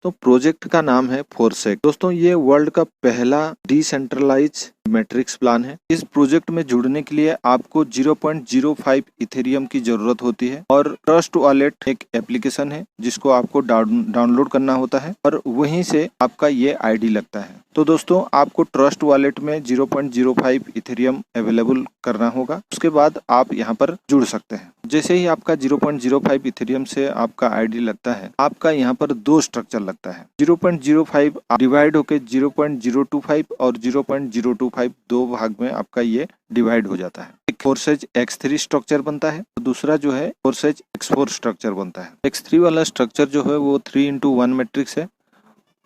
तो प्रोजेक्ट का नाम है फोरसेक। दोस्तों ये वर्ल्ड का पहला डिसेंट्रलाइज मैट्रिक्स प्लान है। इस प्रोजेक्ट में जुड़ने के लिए आपको 0.05 इथेरियम की जरूरत होती है और ट्रस्ट वॉलेट एक एप्लीकेशन है जिसको आपको डाउनलोड करना होता है और वहीं से आपका ये आईडी लगता है। तो दोस्तों आपको ट्रस्ट वॉलेट में 0.05 इथेरियम अवेलेबल करना होगा, उसके बाद आप यहाँ पर जुड़ सकते हैं। जैसे ही आपका 0.05 इथेरियम से आपका आईडी लगता है, आपका यहाँ पर दो स्ट्रक्चर लगता है। 0.05 डिवाइड होके 0.025 और 0.025 दो भाग में आपका ये डिवाइड हो जाता है। एक फोरसेज X3 स्ट्रक्चर बनता है, दूसरा जो है फोरसेज X4 स्ट्रक्चर बनता है। X3 वाला स्ट्रक्चर जो है वो 3:1 मैट्रिक्स है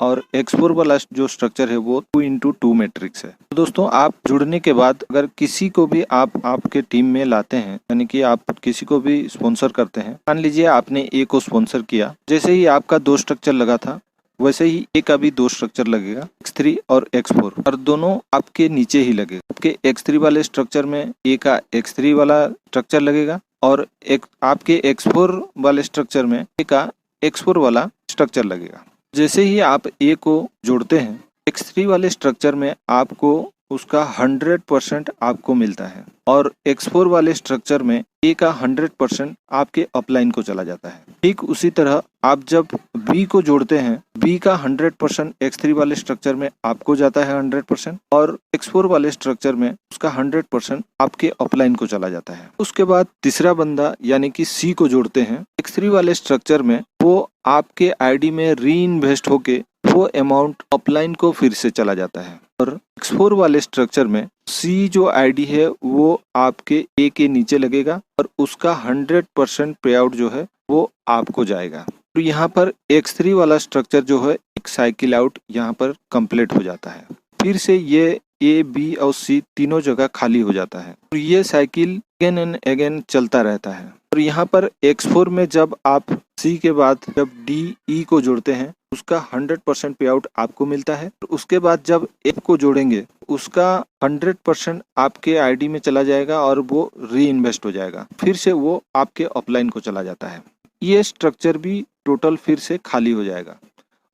और X4 वाला जो स्ट्रक्चर है वो 2:2 मैट्रिक्स है। तो दोस्तों आप जुड़ने के बाद अगर किसी को भी आप आपके टीम में लाते हैं, यानी कि आप किसी को भी स्पॉन्सर करते हैं, मान लीजिए आपने ए को स्पॉन्सर किया, जैसे ही आपका दो स्ट्रक्चर लगा था वैसे ही ए का भी दो स्ट्रक्चर लगेगा, X3 और X4, और दोनों आपके नीचे ही लगेगा। आपके X3 वाले स्ट्रक्चर में ए का X3 वाला स्ट्रक्चर लगेगा और आपके X4 वाले स्ट्रक्चर में ए का X4 वाला स्ट्रक्चर लगेगा। जैसे ही आप ए को जोड़ते हैं, X3 वाले स्ट्रक्चर में आपको उसका 100% आपको मिलता है और X4 वाले स्ट्रक्चर में ए का 100% आपके अपलाइन को चला जाता है। ठीक उसी तरह आप जब बी को जोड़ते हैं, बी का 100% X3 वाले स्ट्रक्चर में आपको जाता है 100% और X4 वाले स्ट्रक्चर में उसका 100% आपके अपलाइन को चला जाता है। उसके बाद तीसरा बंदा यानी कि सी को जोड़ते हैं, X3 वाले स्ट्रक्चर में वो आपके आईडी में री इन्वेस्ट होके वो अमाउंट अपलाइन को फिर से चला जाता है और X4 वाले स्ट्रक्चर में सी जो आईडी है वो आपके ए के नीचे लगेगा और उसका 100% पे आउट जो है वो आपको जाएगा। तो यहाँ पर X3 वाला स्ट्रक्चर जो है एक साइकिल आउट यहाँ पर कंप्लीट हो जाता है। फिर से ये ए, बी और सी तीनों जगह खाली हो जाता है और ये साइकिल अगेन एंड अगेन चलता रहता है। और यहाँ पर X4 में जब आप सी के बाद जब डी, ई को जोड़ते हैं उसका 100% पे आउट आपको मिलता है। उसके बाद जब एफ को जोड़ेंगे उसका 100% आपके आईडी में चला जाएगा और वो री इन्वेस्ट हो जाएगा, फिर से वो आपके अपलाइन को चला जाता है। ये स्ट्रक्चर भी टोटल फिर से खाली हो जाएगा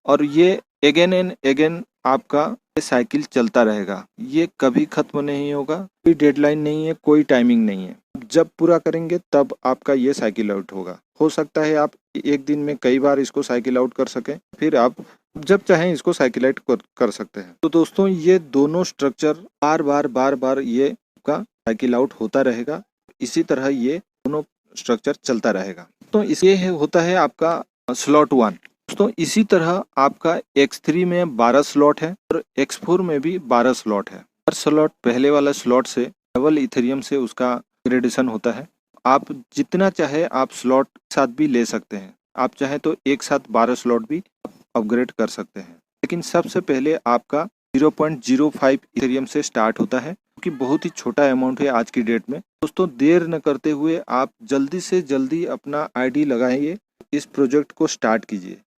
और ये अगेन एंड अगेन आपका साइकिल चलता रहेगा। ये कभी खत्म नहीं होगा, कोई डेडलाइन नहीं है, कोई टाइमिंग नहीं है। जब पूरा करेंगे तब आपका ये साइकिल आउट होगा। हो सकता है आप एक दिन में कई बार इसको साइकिल आउट कर सकें, फिर आप जब चाहें इसको साइकिल आउट कर सकते हैं। तो दोस्तों ये दोनों स्ट्रक्चर बार बार ये आपका साइकिल आउट होता रहेगा। इसी तरह ये दोनों स्ट्रक्चर चलता रहेगा। तो ये होता है आपका स्लॉट 1। दोस्तों इसी तरह आपका X3 में 12 स्लॉट है और X4 में भी 12 स्लॉट है। हर स्लॉट पहले वाला स्लॉट से डबल इथेरियम से उसका ग्रेडेशन होता है। आप जितना चाहे आप स्लॉट साथ भी ले सकते हैं। आप चाहे तो एक साथ 12 स्लॉट भी अपग्रेड कर सकते हैं, लेकिन सबसे पहले आपका 0.05 इथेरियम से स्टार्ट होता है, क्योंकि बहुत ही छोटा अमाउंट है आज की डेट में। दोस्तों देर न करते हुए आप जल्दी से जल्दी अपना आईडी लगाइए, इस प्रोजेक्ट को स्टार्ट कीजिए।